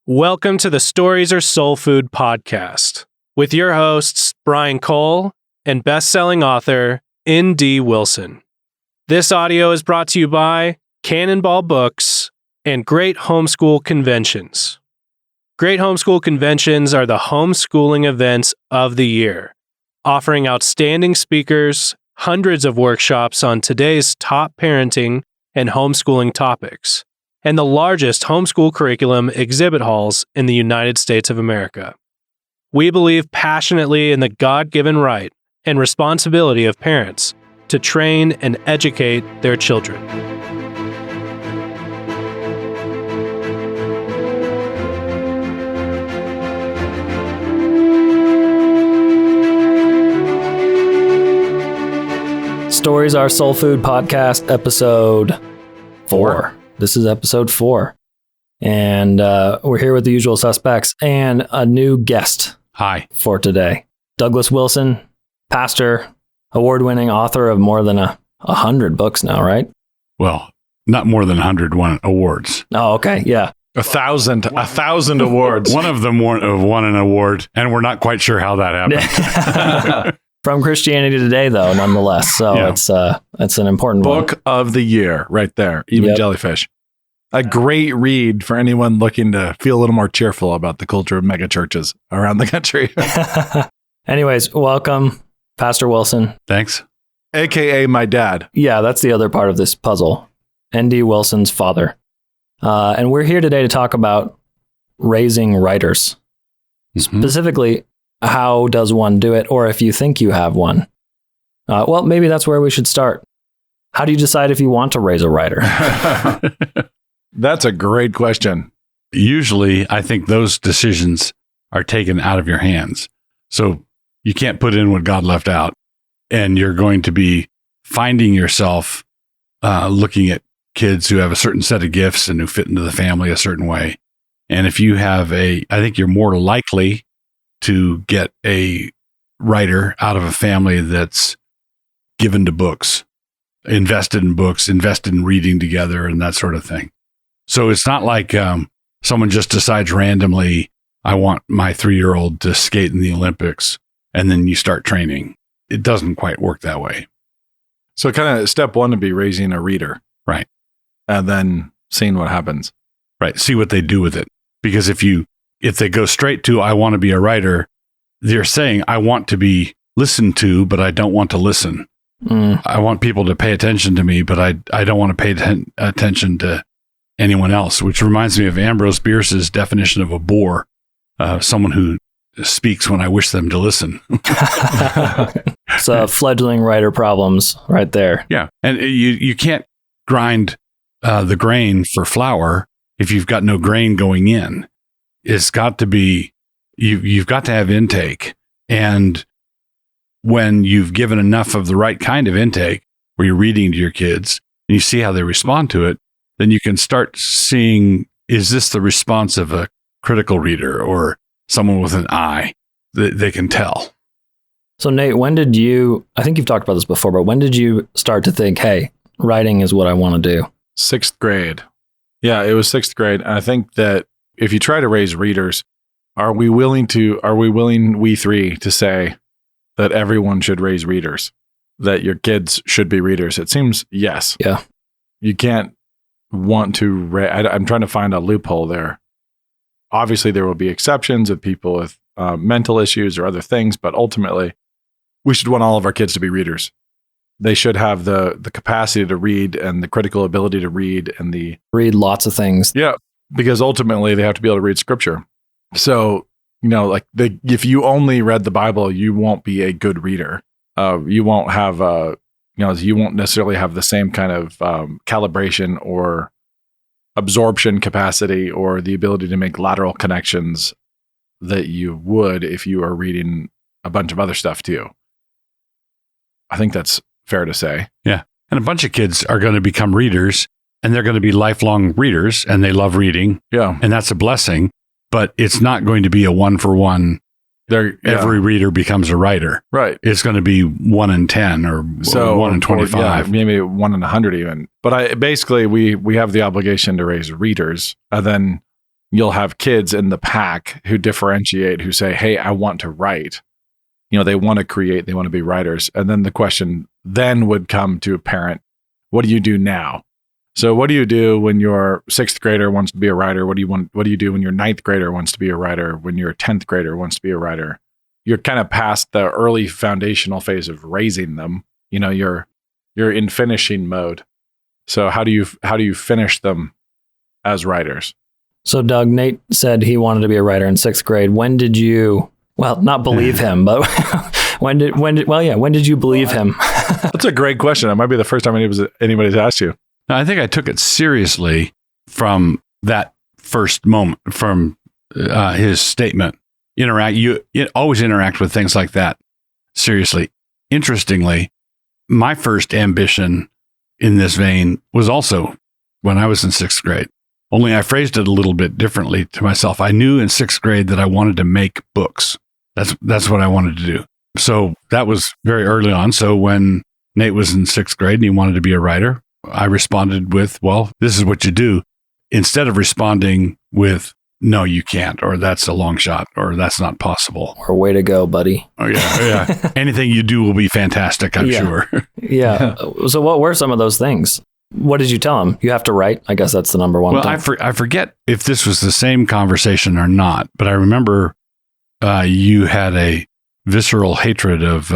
Welcome to the Stories Are Soul Food podcast with your hosts, Brian Cole and best-selling author, N.D. Wilson. This audio is brought to you by Cannonball Books and Great Homeschool Conventions. Great Homeschool Conventions are the homeschooling events of the year, offering outstanding speakers, hundreds of workshops on today's top parenting and homeschooling topics, and the largest homeschool curriculum exhibit halls in the United States of America. We believe passionately in the God-given right and responsibility of parents to train and educate their children. Stories Are Soul Food podcast, episode 4. This is episode 4. And we're here with the usual suspects and a new guest. Hi. For today. Douglas Wilson, pastor, award-winning author of more than 100 books now, right? Well, not more than 100 won awards. Oh, okay. Yeah. 1,000 awards. One of them won an award, and we're not quite sure how that happened. From Christianity Today, though, nonetheless. So yeah. It's an important book of the year right there. Even Jellyfish. A great read for anyone looking to feel a little more cheerful about the culture of mega churches around the country. Anyways, welcome, Pastor Wilson. Thanks. AKA my dad. Yeah, that's the other part of this puzzle. N.D. Wilson's father. And we're here today to talk about raising writers. Mm-hmm. Specifically, how does one do it, or if you think you have one? Well, maybe that's where we should start. How do you decide if you want to raise a writer? That's a great question. Usually, I think those decisions are taken out of your hands. So you can't put in what God left out, and you're going to be finding yourself looking at kids who have a certain set of gifts and who fit into the family a certain way. And if you have I think you're more likely to get a writer out of a family that's given to books, invested in reading together and that sort of thing. So it's not like someone just decides randomly, I want my 3-year-old to skate in the Olympics, and then you start training. It doesn't quite work that way. So kind of step one would be raising a reader. Right. And then seeing what happens. Right. See what they do with it. Because if they go straight to, I want to be a writer, they're saying, I want to be listened to, but I don't want to listen. I want people to pay attention to me, but I don't want to pay attention to anyone else, which reminds me of Ambrose Bierce's definition of a bore, someone who speaks when I wish them to listen. So fledgling writer problems right there. Yeah. And you can't grind the grain for flour if you've got no grain going in. It's got to be, you've got to have intake. And when you've given enough of the right kind of intake, where you're reading to your kids and you see how they respond to it, then you can start seeing, is this the response of a critical reader or someone with an eye that they can tell? So Nate, I think you've talked about this before, but when did you start to think, hey, writing is what I want to do? 6th grade. Yeah, it was 6th grade. And I think that if you try to raise readers, are we willing, we three, to say that everyone should raise readers? That your kids should be readers? It seems yes. Yeah. You can't want to, I'm trying to find a loophole there. Obviously, there will be exceptions of people with mental issues or other things, but ultimately, we should want all of our kids to be readers. They should have the capacity to read and the critical ability to read and read lots of things. Yeah, because ultimately they have to be able to read scripture. So, if you only read the Bible, you won't be a good reader. You won't have you won't necessarily have the same kind of calibration or absorption capacity or the ability to make lateral connections that you would if you are reading a bunch of other stuff too. I think that's fair to say. Yeah. And a bunch of kids are going to become readers, and they're going to be lifelong readers, and they love reading. Yeah. And that's a blessing, but it's not going to be a 1-for-1. Every reader becomes a writer. Right. It's going to be 1 in 10 or 1 in 25. Maybe 1 in 100 even. But we have the obligation to raise readers. And then you'll have kids in the pack who differentiate, who say, hey, I want to write. They want to create, they want to be writers. And then the question then would come to a parent, what do you do now? So what do you do when your 6th grader wants to be a writer? What do you do when your 9th grader wants to be a writer? When your 10th grader wants to be a writer? You're kind of past the early foundational phase of raising them. You're in finishing mode. So how do you finish them as writers? So Doug, Nate said he wanted to be a writer in 6th grade. When did you, well, not believe him, but when did you believe him? That's a great question. It might be the first time anybody's asked you. I think I took it seriously from that first moment, from his statement. You always interact with things like that seriously. Interestingly, my first ambition in this vein was also when I was in 6th grade. Only I phrased it a little bit differently to myself. I knew in 6th grade that I wanted to make books. That's what I wanted to do. So that was very early on. So when Nate was in 6th grade and he wanted to be a writer, I responded with, well, this is what you do. Instead of responding with, no, you can't, or that's a long shot, or that's not possible. Or way to go, buddy. Oh, yeah. Anything you do will be fantastic, I'm sure. Yeah. So what were some of those things? What did you tell him? You have to write. I guess that's the number one thing. I forget if this was the same conversation or not, but I remember you had a visceral hatred of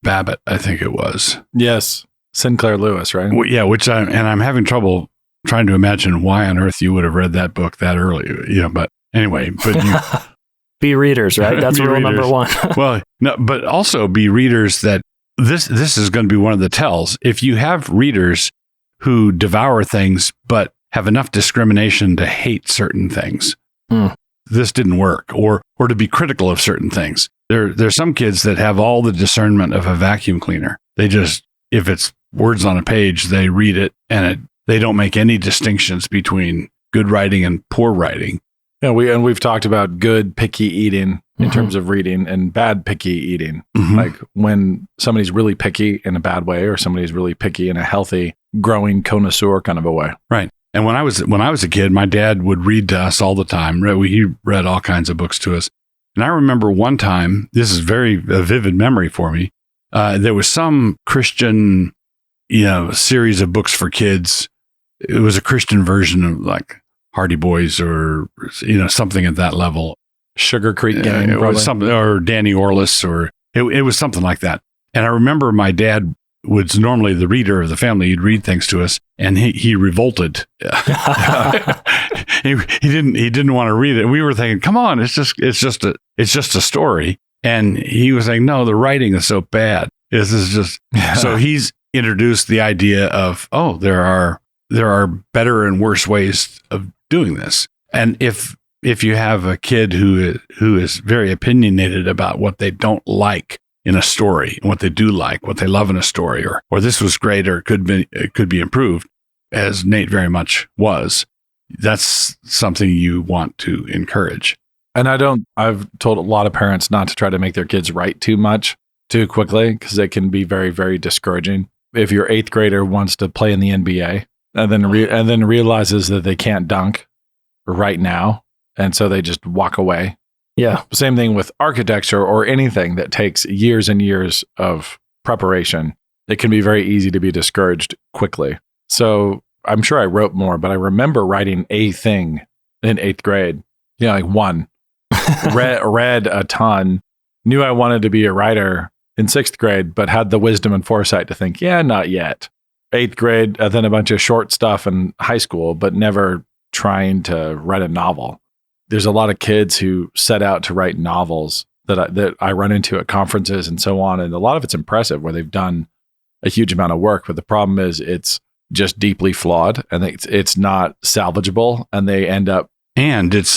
Babbitt, I think it was. Yes. Sinclair Lewis, right? Well, yeah, I'm having trouble trying to imagine why on earth you would have read that book that early. But anyway, be readers, right? That's rule number one. Well, no, but also be readers that this is going to be one of the tells. If you have readers who devour things but have enough discrimination to hate certain things, this didn't work, or to be critical of certain things. There's some kids that have all the discernment of a vacuum cleaner. They just, if it's words on a page, they read it and they don't make any distinctions between good writing and poor writing. Yeah, we've talked about good picky eating in terms of reading and bad picky eating. Like when somebody's really picky in a bad way, or somebody's really picky in a healthy, growing connoisseur kind of a way. Right. And when I was a kid, my dad would read to us all the time. He read all kinds of books to us. And I remember one time, this is a vivid memory for me. There was some Christian, series of books for kids. It was a Christian version of like Hardy Boys or, something at that level. Sugar Creek Gang, it was something, or Danny Orlis, or it was something like that. And I remember my dad was normally the reader of the family. He'd read things to us, and he revolted. he didn't want to read it. We were thinking, come on, it's just a story. And he was saying, no, the writing is so bad. This is just so he's introduced the idea of, there are better and worse ways of doing this. And if you have a kid who is very opinionated about what they don't like in a story and what they do like, what they love in a story, or this was great, or it could be improved, as Nate very much was, that's something you want to encourage. And I've told a lot of parents not to try to make their kids write too much too quickly, because it can be very, very discouraging. If your 8th grader wants to play in the NBA and then realizes that they can't dunk right now, and so they just walk away. Yeah. Same thing with architecture or anything that takes years and years of preparation. It can be very easy to be discouraged quickly. So I'm sure I wrote more, but I remember writing a thing in 8th grade. Like one. read a ton. Knew I wanted to be a writer in 6th grade, but had the wisdom and foresight to think, not yet. 8th grade, and then a bunch of short stuff in high school, but never trying to write a novel. There's a lot of kids who set out to write novels that I run into at conferences and so on. And a lot of it's impressive, where they've done a huge amount of work. But the problem is it's just deeply flawed, and it's not salvageable. And they end up. And it's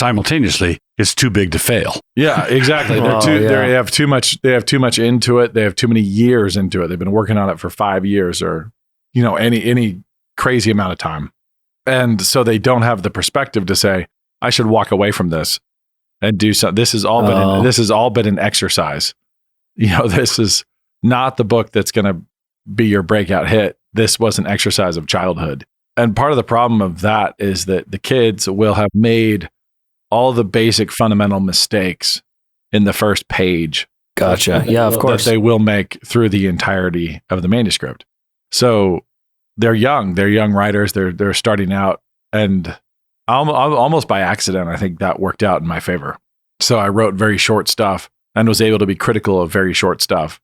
too big to fail. Yeah, exactly. They have too much into it. They have too many years into it. They've been working on it for 5 years, or, any crazy amount of time. And so they don't have the perspective to say, I should walk away from this and do something. This has all been an exercise. This is not the book that's going to be your breakout hit. This was an exercise of childhood. And part of the problem of that is that the kids will have made all the basic fundamental mistakes in the first page. Gotcha. Yeah, of course. That they will make through the entirety of the manuscript. So they're young writers. They're starting out, and almost by accident, I think that worked out in my favor. So I wrote very short stuff and was able to be critical of very short stuff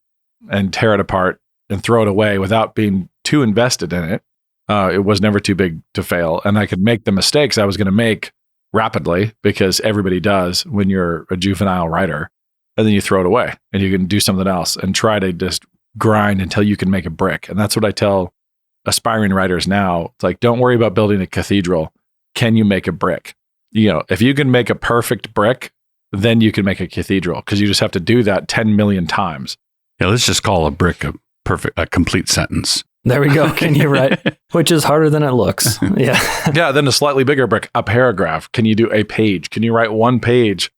and tear it apart and throw it away without being too invested in it. It was never too big to fail. And I could make the mistakes I was going to make rapidly, because everybody does when you're a juvenile writer. And then you throw it away and you can do something else and try to just grind until you can make a brick. And that's what I tell aspiring writers now. It's like, don't worry about building a cathedral. Can you make a brick? If you can make a perfect brick, then you can make a cathedral, because you just have to do that 10 million times. Yeah, let's just call a brick a complete sentence. There we go. Can you write? Which is harder than it looks. Yeah. Yeah. Then a slightly bigger brick, a paragraph. Can you do a page? Can you write one page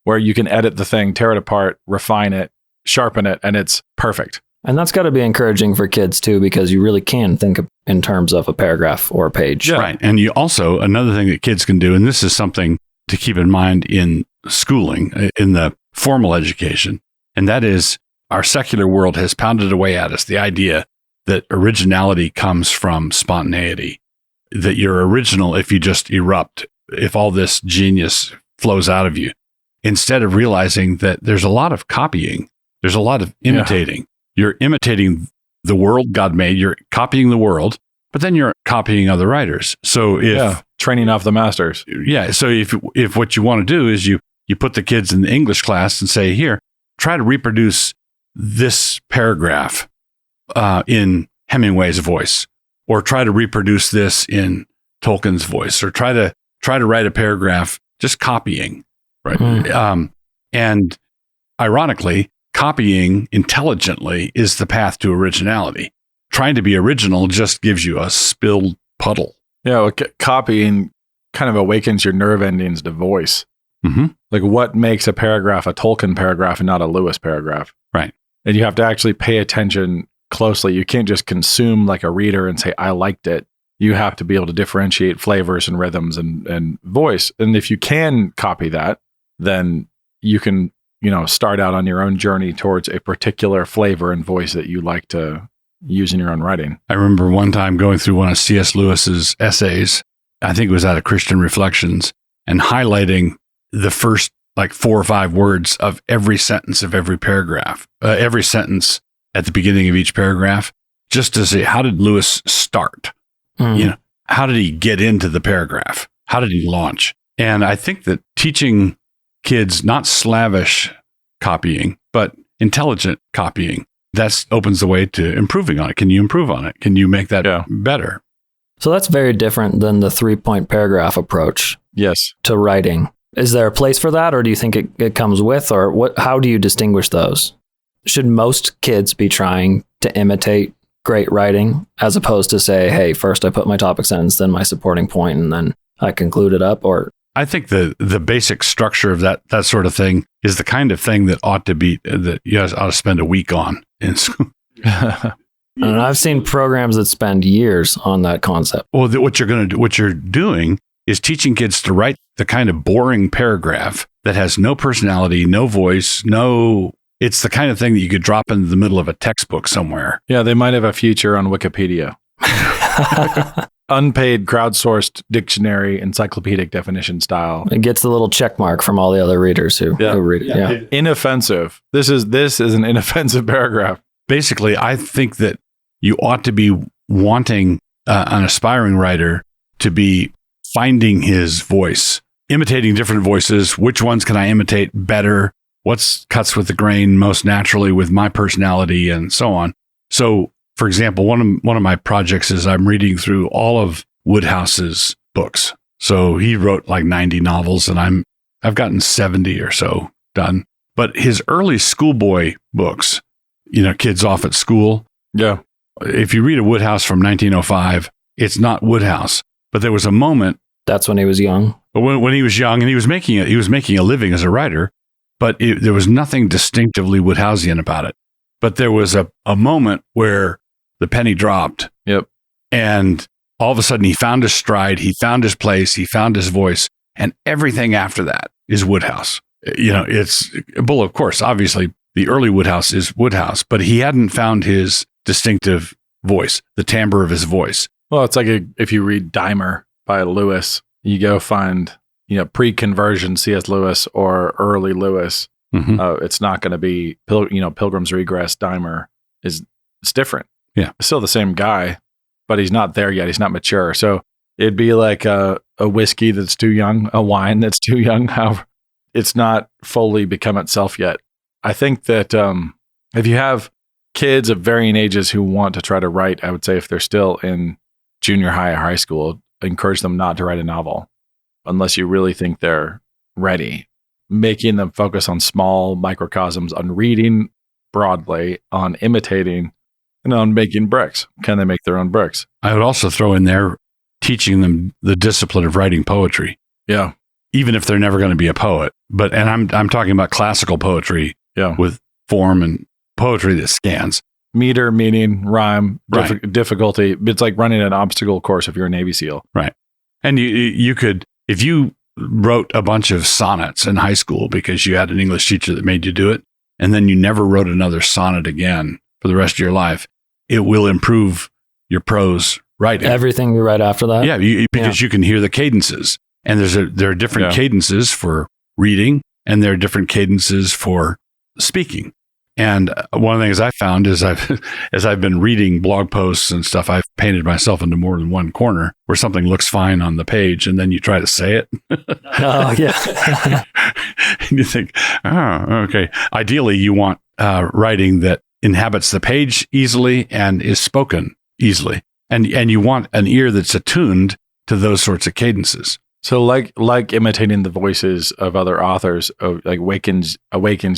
where you can edit the thing, tear it apart, refine it, sharpen it, and it's perfect? And that's got to be encouraging for kids too, because you really can think in terms of a paragraph or a page. Yeah. Right. And you also, another thing that kids can do, and this is something to keep in mind in schooling, in the formal education, and that is our secular world has pounded away at us the idea that originality comes from spontaneity, that you're original if you just erupt, if all this genius flows out of you, instead of realizing that there's a lot of copying, there's a lot of imitating. Yeah. You're imitating the world God made, you're copying the world, but then you're copying other writers. So training off the masters. Yeah. So if what you want to do is you put the kids in the English class and say, here, try to reproduce this paragraph in Hemingway's voice, or try to reproduce this in Tolkien's voice, or try to write a paragraph just copying, right? And ironically, copying intelligently is the path to originality. Trying to be original just gives you a spilled puddle. Yeah, well, copying kind of awakens your nerve endings to voice. Mm-hmm. Like, what makes a paragraph a Tolkien paragraph and not a Lewis paragraph? Right. And you have to actually pay attention closely. You can't just consume like a reader and say, I liked it. You have to be able to differentiate flavors and rhythms and voice. And if you can copy that, then you can, start out on your own journey towards a particular flavor and voice that you like to use in your own writing. I remember one time going through one of C.S. Lewis's essays, I think it was out of Christian Reflections, and highlighting the first 4 or 5 words of every sentence of every paragraph, every sentence at the beginning of each paragraph, just to see, how did Lewis start? How did he get into the paragraph? How did he launch? And I think that teaching kids not slavish copying, but intelligent copying, that opens the way to improving on it. Can you improve on it? Can you make that better? So that's very different than the 3-point paragraph approach. Yes. To writing. Is there a place for that, or do you think it comes with, or what? How do you distinguish those? Should most kids be trying to imitate great writing, as opposed to say, hey, first I put my topic sentence, then my supporting point, and then I conclude it up? Or I think the basic structure of that sort of thing is the kind of thing that ought you guys ought to spend a week on in school. And I've seen programs that spend years on that concept. Well, what you're doing is teaching kids to write the kind of boring paragraph that has no personality, no voice, it's the kind of thing that you could drop into the middle of a textbook somewhere. Yeah, they might have a feature on Wikipedia. Unpaid, crowdsourced dictionary, encyclopedic definition style. It gets the little check mark from all the other readers who read it. Yeah. Inoffensive. This is an inoffensive paragraph. Basically, I think that you ought to be wanting an aspiring writer to be finding his voice, imitating different voices. Which ones can I imitate better? What's cuts with the grain most naturally with my personality, and so on. So, for example, one of my projects is I'm reading through all of Woodhouse's books. So he wrote 90 novels, and I've gotten 70 or so done. But his early schoolboy books, kids off at school. Yeah. If you read a Woodhouse from 1905, it's not Woodhouse. But there was a moment. That's when he was young. But when he was young, and he was making a living as a writer, but there was nothing distinctively Woodhouseian about it. But there was a moment where the penny dropped. Yep. And all of a sudden he found his stride, he found his place, he found his voice. And everything after that is Woodhouse. Of course, obviously the early Woodhouse is Woodhouse, but he hadn't found his distinctive voice, the timbre of his voice. Well, it's like if you read Dahmer by Lewis, you go find, pre-conversion C.S. Lewis or early Lewis. Mm-hmm. It's not going to be, Pilgrim's Regress, Dahmer it's different. Yeah. It's still the same guy, but he's not there yet. He's not mature. So it'd be like a whiskey that's too young, a wine that's too young. However, it's not fully become itself yet. I think that if you have kids of varying ages who want to try to write, I would say if they're still in junior high or high school, encourage them not to write a novel unless you really think they're ready. Making them focus on small microcosms, on reading broadly, on imitating, and on making bricks. Can they make their own bricks? I would also throw in there teaching them the discipline of writing poetry. Yeah. Even if they're never going to be a poet. And I'm talking about classical poetry with form and poetry that scans. Meter, meaning, rhyme, Right. difficulty. It's like running an obstacle course if you're a Navy SEAL. Right. And you could, if you wrote a bunch of sonnets in high school because you had an English teacher that made you do it, and then you never wrote another sonnet again for the rest of your life, it will improve your prose writing. Everything you write after that? Yeah, because you can hear the cadences. And there are different cadences for reading, and there are different cadences for speaking. And one of the things I found is as I've been reading blog posts and stuff, I've painted myself into more than one corner where something looks fine on the page, and then you try to say it. Oh, yeah. And you think, oh, okay. Ideally, you want writing that inhabits the page easily and is spoken easily. And you want an ear that's attuned to those sorts of cadences. So like imitating the voices of other authors, awakens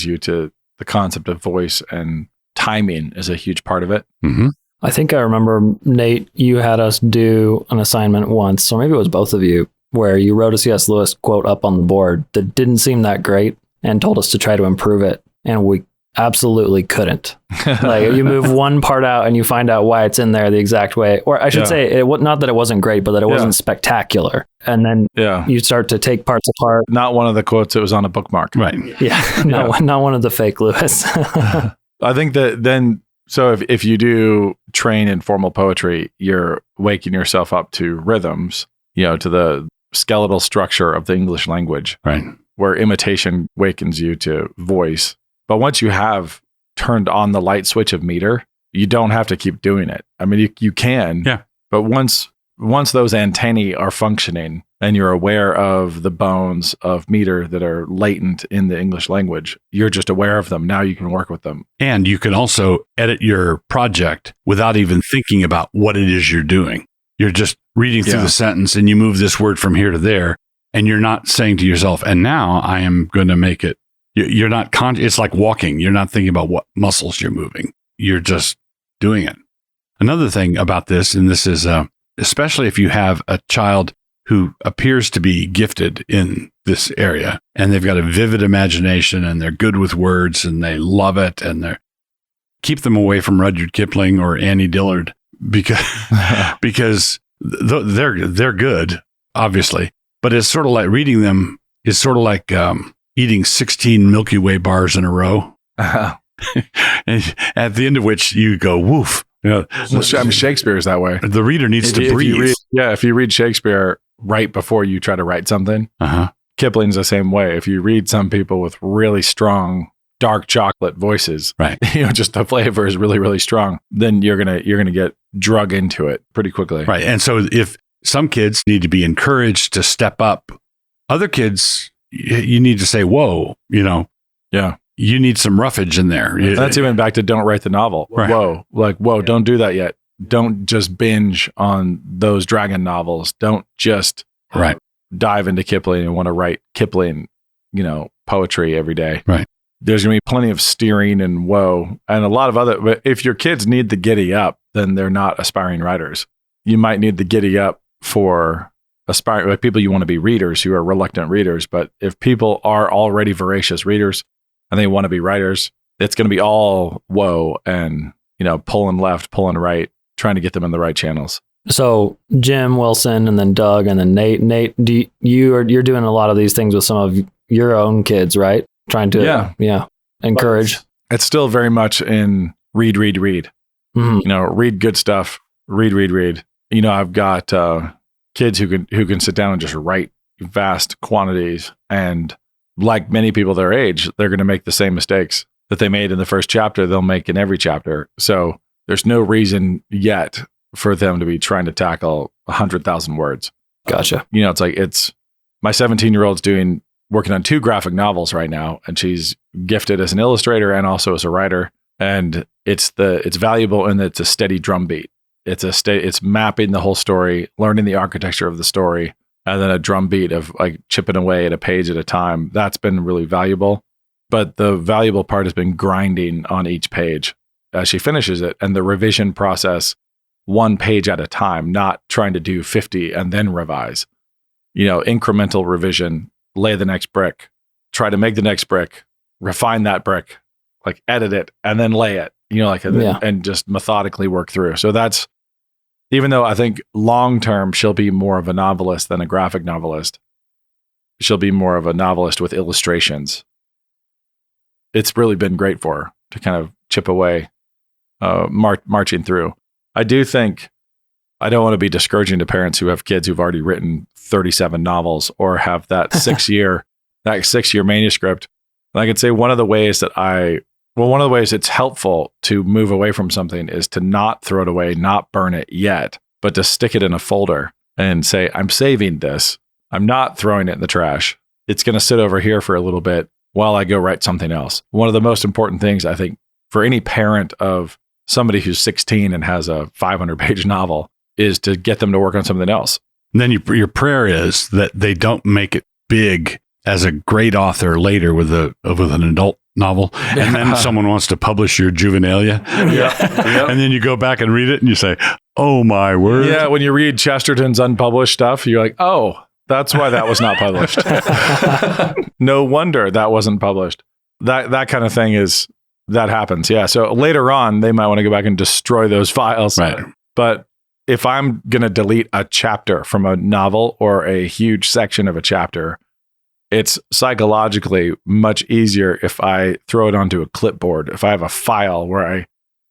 you to the concept of voice, and timing is a huge part of it. Mm-hmm. I think I remember, Nate, you had us do an assignment once, or maybe it was both of you, where you wrote a C.S. Lewis quote up on the board that didn't seem that great and told us to try to improve it. And we absolutely couldn't. Like, you move one part out and you find out why it's in there the exact way. Or I should say, not that it wasn't great, but that it wasn't spectacular. And then you start to take parts apart. Not one of the quotes that was on a bookmark. Right. Yeah. Not one of the fake Lewis. I think that then, so if you do train in formal poetry, you're waking yourself up to rhythms, to the skeletal structure of the English language. Right. Where imitation wakens you to voice. But once you have turned on the light switch of meter, you don't have to keep doing it. I mean, you can. Yeah. But once those antennae are functioning and you're aware of the bones of meter that are latent in the English language, you're just aware of them. Now you can work with them. And you can also edit your project without even thinking about what it is you're doing. You're just reading through the sentence and you move this word from here to there. And you're not saying to yourself, and now I am going to make it. You're not it's like walking. You're not thinking about what muscles you're moving. You're just doing it. Another thing about this, and this is especially if you have a child who appears to be gifted in this area, and they've got a vivid imagination, and they're good with words, and they love it, and keep them away from Rudyard Kipling or Annie Dillard because they're good, obviously. But it's sort of like reading them is sort of like eating 16 Milky Way bars in a row. And at the end of which you go, woof. Shakespeare is that way. The reader needs to breathe. If you read Shakespeare right before you try to write something, Kipling's the same way. If you read some people with really strong dark chocolate voices, right? Just the flavor is really, really strong, then you're gonna get drug into it pretty quickly. Right. And so if some kids need to be encouraged to step up, other kids, you need to say, whoa, you need some roughage in there. That's even back to don't write the novel. Right. Whoa, don't do that yet. Don't just binge on those dragon novels. Don't just dive into Kipling and want to write Kipling, poetry every day. Right. There's going to be plenty of steering and whoa, and a lot of other, but if your kids need the giddy up, then they're not aspiring writers. You might need the giddy up for aspiring, like people you want to be readers who are reluctant readers. But if people are already voracious readers and they want to be writers, it's going to be all whoa and, pulling left, pulling right, trying to get them in the right channels. So Jim Wilson and then Doug and then Nate. Nate, you're doing a lot of these things with some of your own kids, right? Trying to encourage. It's still very much in read. Mm-hmm. You know, read good stuff. Read. You know, I've got kids who can sit down and just write vast quantities, and like many people their age, they're going to make the same mistakes that they made in the first chapter. They'll make in every chapter. So there's no reason yet for them to be trying to tackle 100,000 words. Gotcha. You know, it's my 17-year-old's working on 2 graphic novels right now, and she's gifted as an illustrator and also as a writer. And it's valuable in that it's a steady drumbeat. It's mapping the whole story, learning the architecture of the story, and then a drumbeat of like chipping away at a page at a time. That's been really valuable. But the valuable part has been grinding on each page as she finishes it, and the revision process 1 page at a time, not trying to do 50 and then revise. You know, incremental revision, lay the next brick, try to make the next brick, refine that brick, like edit it, and then lay it, you know, and just methodically work through. So that's, even though I think long-term she'll be more of a novelist than a graphic novelist, she'll be more of a novelist with illustrations. It's really been great for her to kind of chip away, marching through. I do think, I don't want to be discouraging to parents who have kids who've already written 37 novels or have that 6-year manuscript. And I could say one of the ways it's helpful to move away from something is to not throw it away, not burn it yet, but to stick it in a folder and say, I'm saving this. I'm not throwing it in the trash. It's going to sit over here for a little bit while I go write something else. One of the most important things, I think, for any parent of somebody who's 16 and has a 500-page novel is to get them to work on something else. And then your prayer is that they don't make it big as a great author later with an adult novel, and then someone wants to publish your juvenilia. Yeah. And then you go back and read it and you say, oh my word. Yeah, when you read Chesterton's unpublished stuff, you're like, oh, that's why that was not published. No wonder that wasn't published. That kind of thing that happens. Yeah. So later on, they might want to go back and destroy those files. Right. But if I'm going to delete a chapter from a novel or a huge section of a chapter, it's psychologically much easier if I throw it onto a clipboard, if I have a file where I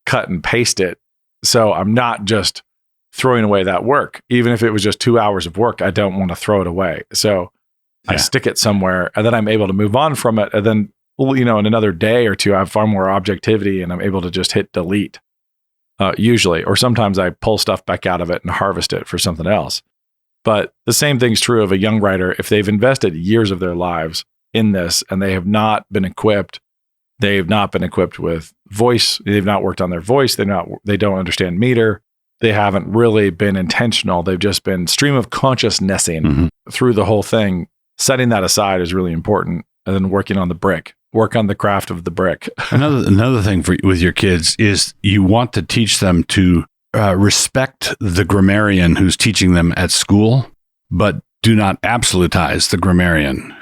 cut and paste it. So I'm not just throwing away that work. Even if it was just 2 hours of work, I don't want to throw it away. So I stick it somewhere, and then I'm able to move on from it. And then, you know, in another day or two, I have far more objectivity and I'm able to just hit delete, usually. Or sometimes I pull stuff back out of it and harvest it for something else. But the same thing's true of a young writer. If they've invested years of their lives in this and they have not been equipped, with voice, they've not worked on their voice, they don't understand meter, they haven't really been intentional, they've just been stream of consciousnessing through the whole thing. Setting that aside is really important. And then working on the brick, work on the craft of the brick. Another thing with your kids is you want to teach them to respect the grammarian who's teaching them at school, but do not absolutize the grammarian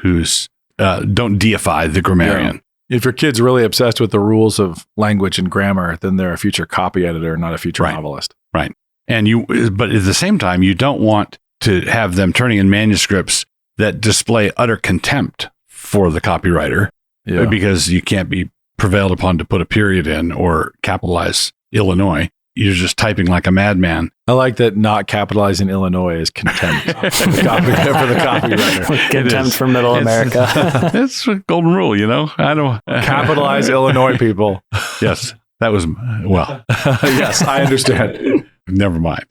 don't deify the grammarian. Yeah. If your kid's really obsessed with the rules of language and grammar, then they're a future copy editor, not a future novelist. Right. But at the same time, you don't want to have them turning in manuscripts that display utter contempt for the copywriter, because you can't be prevailed upon to put a period in or capitalize Illinois. You're just typing like a madman. I like that not capitalizing Illinois is contempt for the copywriter. Contempt for Middle America. It's a golden rule, you know. I don't capitalize Illinois people. Yes, that was yes, I understand. Never mind.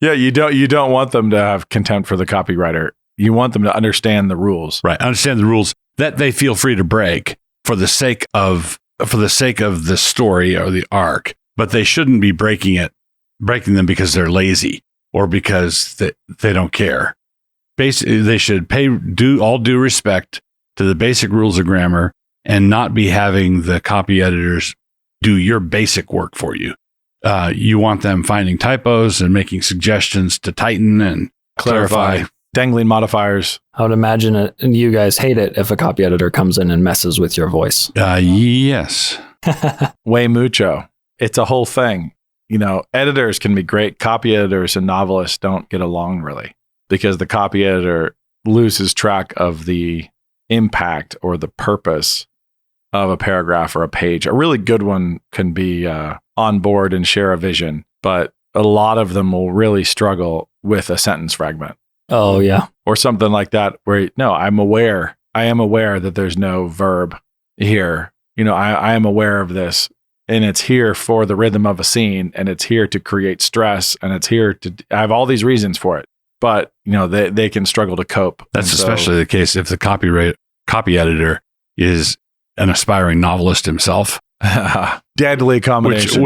Yeah, you don't want them to have contempt for the copywriter. You want them to understand the rules. Right. Understand the rules that they feel free to break for the sake of the story or the arc, but they shouldn't be breaking them because they're lazy or because they don't care. Basically, they should pay all due respect to the basic rules of grammar and not be having the copy editors do your basic work for you. You want them finding typos and making suggestions to tighten and clarify. Dangling modifiers. I would imagine you guys hate it if a copy editor comes in and messes with your voice. Yes. Way mucho. It's a whole thing. editors can be great. Copy editors and novelists don't get along really because the copy editor loses track of the impact or the purpose of a paragraph or a page. A really good one can be on board and share a vision, but a lot of them will really struggle with a sentence fragment. Oh, yeah. Or something like that where, no, I am aware that there's no verb here. I am aware of this, and it's here for the rhythm of a scene, and it's here to create stress, and it's here to, I have all these reasons for it, but they can struggle to cope. That's especially the case if the copy editor is an aspiring novelist himself. Deadly combination.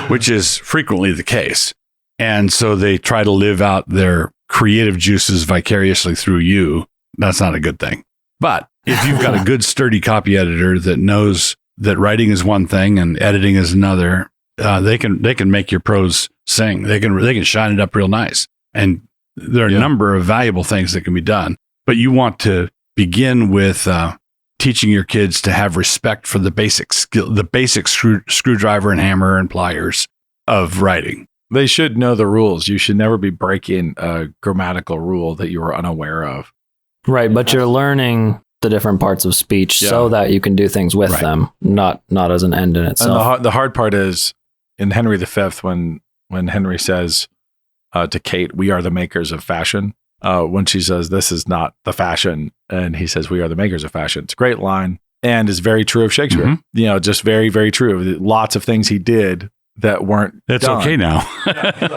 Which is frequently the case. And so they try to live out their creative juices vicariously through you. That's not a good thing. But if you've got a good, sturdy copy editor that knows that writing is one thing and editing is another, they can make your prose sing. They can shine it up real nice. And there are a number of valuable things that can be done. But you want to begin with teaching your kids to have respect for the basic skill, the basic screwdriver and hammer and pliers of writing. They should know the rules. You should never be breaking a grammatical rule that you are unaware of. Right, but you're learning the different parts of speech so that you can do things with them, not as an end in itself. And the hard part is in Henry V, when Henry says to Kate, "We are the makers of fashion," when she says, "This is not the fashion," and he says, "We are the makers of fashion." It's a great line and is very true of Shakespeare. Mm-hmm. Just very, very true. Lots of things he did that weren't It's done. okay now.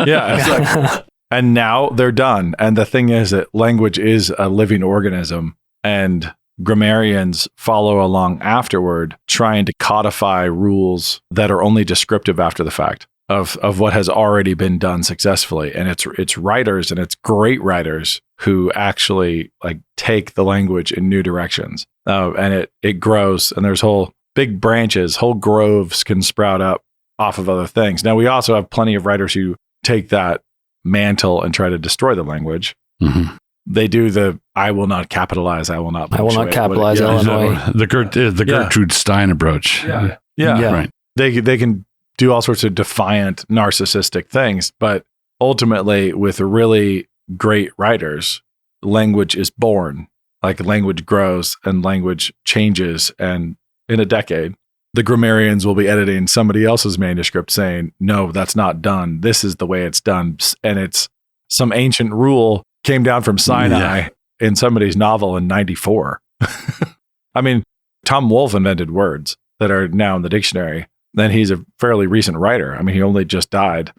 Yeah. And now they're done. And the thing is that language is a living organism, and grammarians follow along afterward trying to codify rules that are only descriptive after the fact of what has already been done successfully. And it's writers, and it's great writers who actually take the language in new directions. And it grows, and there's whole big branches, whole groves can sprout up off of other things. Now, we also have plenty of writers who take that mantle and try to destroy the language. Mm-hmm. They do the "I will not capitalize, I will not capitalize Illinois." The Gertrude Stein approach. Yeah. Right. They can do all sorts of defiant, narcissistic things, but ultimately, with really great writers, language is born. Language grows and language changes, and in a decade, the grammarians will be editing somebody else's manuscript saying, "No, that's not done. This is the way it's done." And it's some ancient rule came down from Sinai in somebody's novel in 94. I mean, Tom Wolfe invented words that are now in the dictionary. Then he's a fairly recent writer. I mean, he only just died.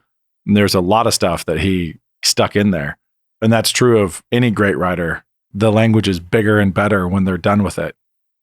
And there's a lot of stuff that he stuck in there. And that's true of any great writer. The language is bigger and better when they're done with it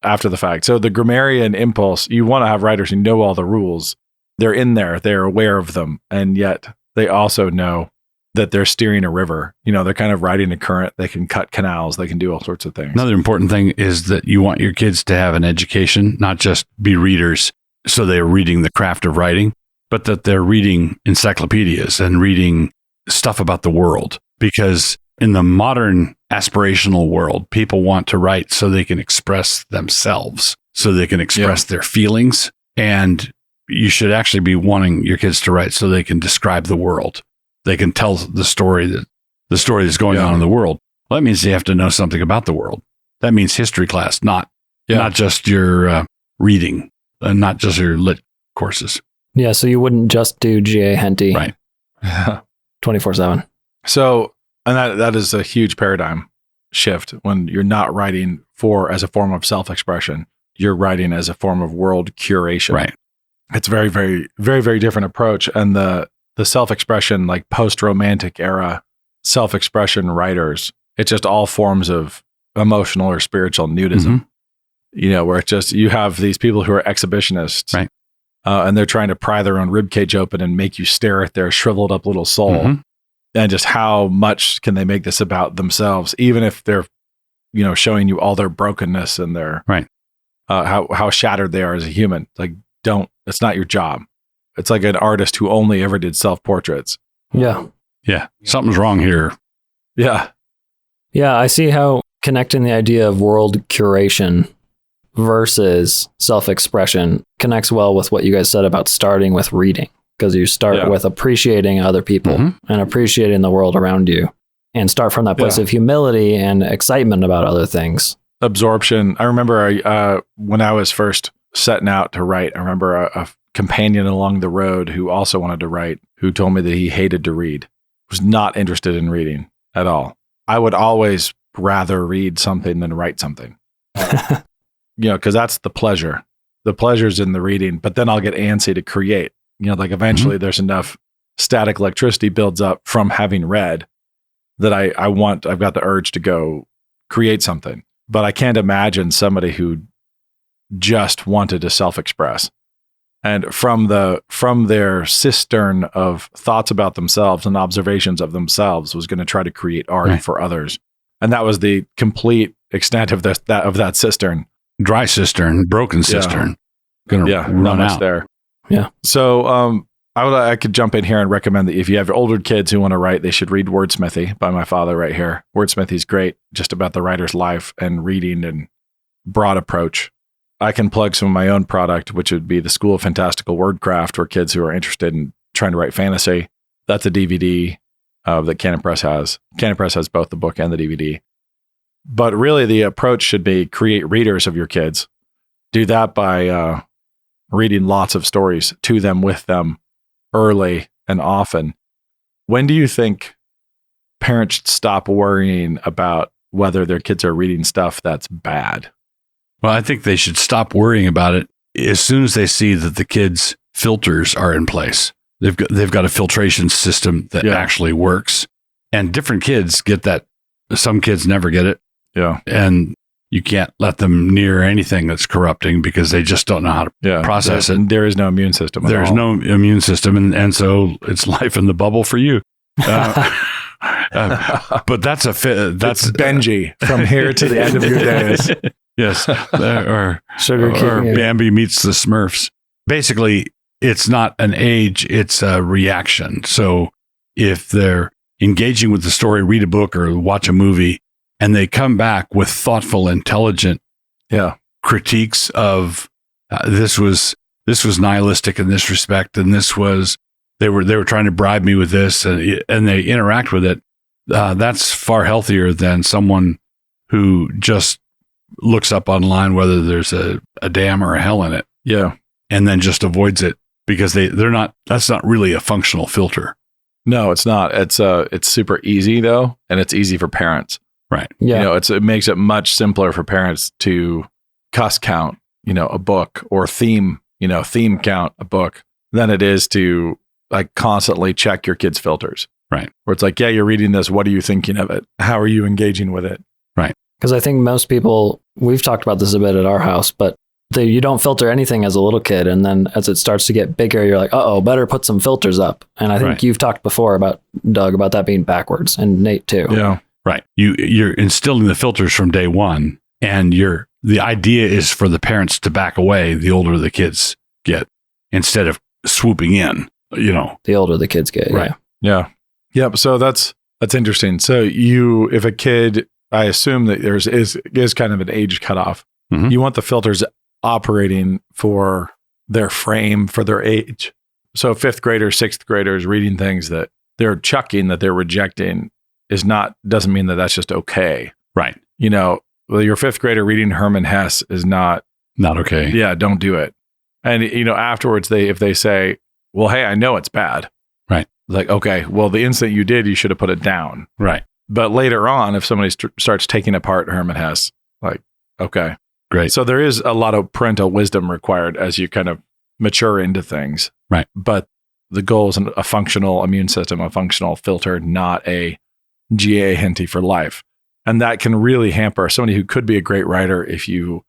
after the fact. So the grammarian impulse, you want to have writers who know all the rules. They're in there, they're aware of them, and yet they also know that they're steering a river. They're kind of riding a current. They can cut canals. They can do all sorts of things. Another important thing is that you want your kids to have an education, not just be readers, so they're reading the craft of writing, but that they're reading encyclopedias and reading stuff about the world. Because in the modern aspirational world, people want to write so they can express themselves, so they can express their feelings. And you should actually be wanting your kids to write so they can describe the world. They can tell the story that's going on in the world. Well, that means they have to know something about the world. That means history class, not just your reading, not just your lit courses. Yeah, so you wouldn't just do G.A. Henty, right? 24/7. So, and that is a huge paradigm shift when you're not writing as a form of self-expression. You're writing as a form of world curation. Right. It's very, very, very, very different approach. And the self-expression, post-romantic era self-expression writers, it's just all forms of emotional or spiritual nudism. Mm-hmm. Where it's just, you have these people who are exhibitionists, right? And they're trying to pry their own ribcage open and make you stare at their shriveled up little soul. Mm-hmm. And just how much can they make this about themselves, even if they're, showing you all their brokenness and their how shattered they are as a human. It's not your job. It's like an artist who only ever did self-portraits. Yeah. Yeah. Something's wrong here. Yeah. Yeah. I see how connecting the idea of world curation versus self-expression connects well with what you guys said about starting with reading. because you start with appreciating other people and appreciating the world around you, and start from that place of humility and excitement about other things. Absorption. I remember when I was first setting out to write, I remember a companion along the road who also wanted to write, who told me that he hated to read, was not interested in reading at all. I would always rather read something than write something, because that's the pleasure. The pleasure's in the reading, but then I'll get antsy to create, like eventually there's enough static electricity builds up from having read that I've got the urge to go create something. But I can't imagine somebody who just wanted to self-express and from their cistern of thoughts about themselves and observations of themselves was going to try to create art for others. And that was the complete extent of that cistern. Dry cistern, broken cistern. Gonna run out there. Yeah. So I could jump in here and recommend that if you have older kids who want to write, they should read Wordsmithy by my father right here. Wordsmithy's great, just about the writer's life and reading and broad approach. I can plug some of my own product, which would be the School of Fantastical Wordcraft for kids who are interested in trying to write fantasy. That's a DVD that Canon Press has. Canon Press has both the book and the DVD. But really, the approach should be create readers of your kids. Do that by reading lots of stories to them, with them, early and often. When do you think parents should stop worrying about whether their kids are reading stuff that's bad? Well, I think they should stop worrying about it as soon as they see that the kids' filters are in place. They've got a filtration system that actually works, and different kids get that. Some kids never get it. Yeah. And you can't let them near anything that's corrupting because they just don't know how to process it. There is no immune system. There's no immune system. And so it's life in the bubble for you. But that's Benji from here to the end of your days. Yes. Or Bambi meets the Smurfs. Basically, it's not an age, it's a reaction. So if they're engaging with the story, read a book or watch a movie, and they come back with thoughtful, intelligent critiques of this was nihilistic in this respect, and this was they were trying to bribe me with this, and they interact with it. That's far healthier than someone who just looks up online whether there's a dam or a hell in it, and then just avoids it because they're not. That's not really a functional filter. No, it's not. It's super easy though, and it's easy for parents. Right. Yeah. It makes it much simpler for parents to cuss count, a book, or theme count a book than it is to like constantly check your kids' filters. Right. Where it's like, you're reading this. What are you thinking of it? How are you engaging with it? Right. Because I think most people, we've talked about this a bit at our house, but you don't filter anything as a little kid. And then as it starts to get bigger, you're like, better put some filters up. And I think you've talked before about, Doug, about that being backwards, and Nate too. Yeah. Right. You're instilling the filters from day one, and the idea is for the parents to back away the older the kids get instead of swooping in, The older the kids get. Right. Yeah. Yep. So that's interesting. So if a kid, I assume that there's is kind of an age cutoff. Mm-hmm. You want the filters operating for their frame, for their age. So 5th graders, 6th graders reading things that they're chucking, that they're rejecting, doesn't mean that that's just okay. Right. Your 5th grader reading Hermann Hesse is not okay. Yeah, don't do it. And afterwards, if they say, well, hey, I know it's bad. Right. Like, okay, well, the instant you did, you should have put it down. Right. But later on, if somebody starts taking apart Hermann Hesse, like, okay, great. So there is a lot of parental wisdom required as you kind of mature into things. Right. But the goal is a functional immune system, a functional filter, not a GA Henty for life. And that can really hamper somebody who could be a great writer if you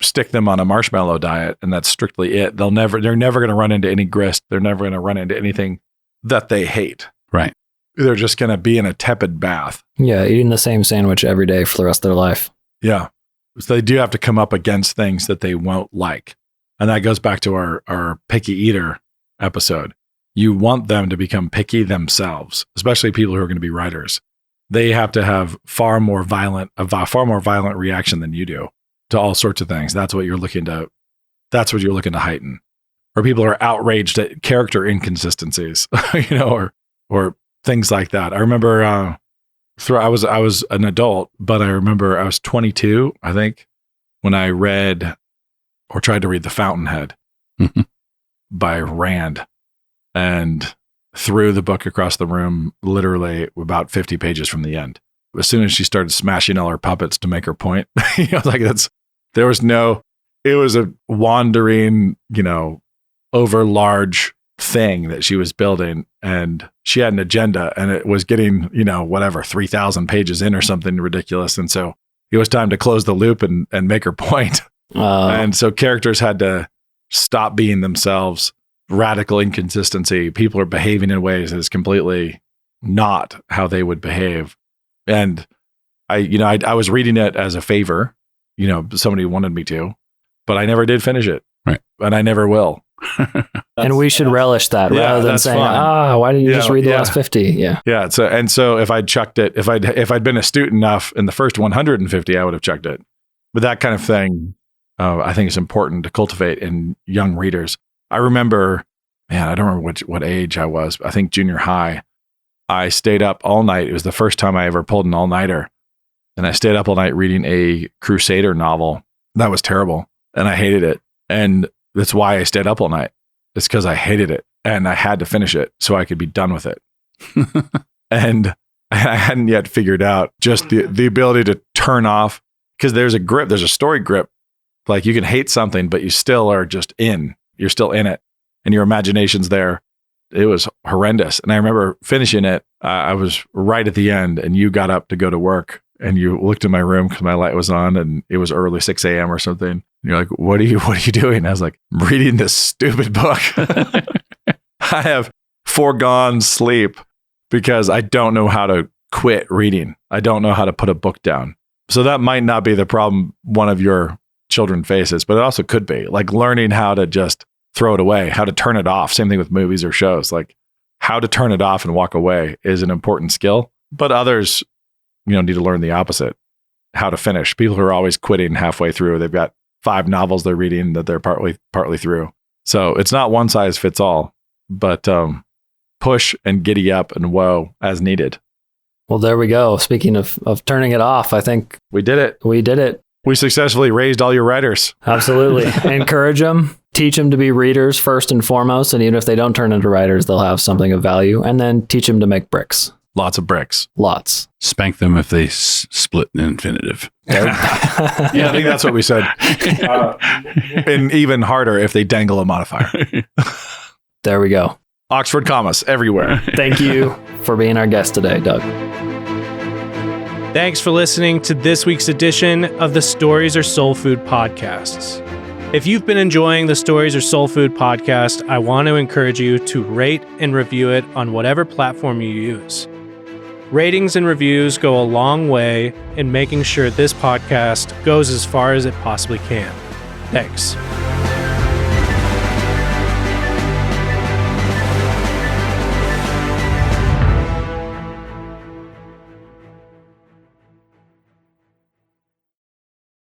stick them on a marshmallow diet and that's strictly it. They're never going to run into any grist. They're never going to run into anything that they hate. Right. They're just going to be in a tepid bath. Yeah, eating the same sandwich every day for the rest of their life. Yeah. So they do have to come up against things that they won't like. And that goes back to our picky eater episode. You want them to become picky themselves, especially people who are going to be writers. They have to have a far more violent reaction than you do to all sorts of things. That's what you're looking to heighten. or people are outraged at character inconsistencies, or things like that. I remember I was an adult, but I remember I was 22, I think, when I read or tried to read The Fountainhead by Rand, and threw the book across the room literally about 50 pages from the end. As soon as she started smashing all her puppets to make her point, it was a wandering, over large thing that she was building, and she had an agenda, and it was getting, 3,000 pages in or something ridiculous. And so it was time to close the loop and make her point. And so characters had to stop being themselves. Radical inconsistency. People are behaving in ways that is completely not how they would behave. And I was reading it as a favor, somebody wanted me to, but I never did finish it. Right. And I never will. And we should relish that rather than saying, why didn't you just read the last 50? Yeah. Yeah. So if I'd chucked it, if I'd been astute enough in the first 150, I would have chucked it. But that kind of thing, I think is important to cultivate in young readers. I remember, I don't remember what age I was. I think junior high. I stayed up all night. It was the first time I ever pulled an all-nighter. And I stayed up all night reading a Crusader novel. That was terrible. And I hated it. And that's why I stayed up all night. It's because I hated it. And I had to finish it so I could be done with it. And I hadn't yet figured out just the ability to turn off, because there's a story grip. Like you can hate something, but you still are just in. You're still in it, and your imagination's there. It was horrendous. And I remember finishing it. I was right at the end, and you got up to go to work, and you looked in my room because my light was on, and it was early 6 a.m. or something. And you're like, what are you doing? I was like, I'm reading this stupid book. I have foregone sleep because I don't know how to quit reading. I don't know how to put a book down. So that might not be the problem one of your children faces, but it also could be like learning how to just throw it away, how to turn it off. Same thing with movies or shows. Like how to turn it off and walk away is an important skill, but others, need to learn the opposite, how to finish. People who are always quitting halfway through, they've got 5 novels they're reading that they're partly through. So it's not one size fits all, but push and giddy up and whoa as needed. Well, there we go. Speaking of turning it off, I think we did it. We successfully raised all your writers. Absolutely. Encourage them, teach them to be readers first and foremost. And even if they don't turn into writers, they'll have something of value. And then teach them to make bricks. Lots of bricks. Lots. Spank them if they split an infinitive. I think that's what we said. And even harder if they dangle a modifier. There we go. Oxford commas everywhere. Thank you for being our guest today, Doug. Thanks for listening to this week's edition of the Stories Are Soul Food podcasts. If you've been enjoying the Stories Are Soul Food podcast, I want to encourage you to rate and review it on whatever platform you use. Ratings and reviews go a long way in making sure this podcast goes as far as it possibly can. Thanks.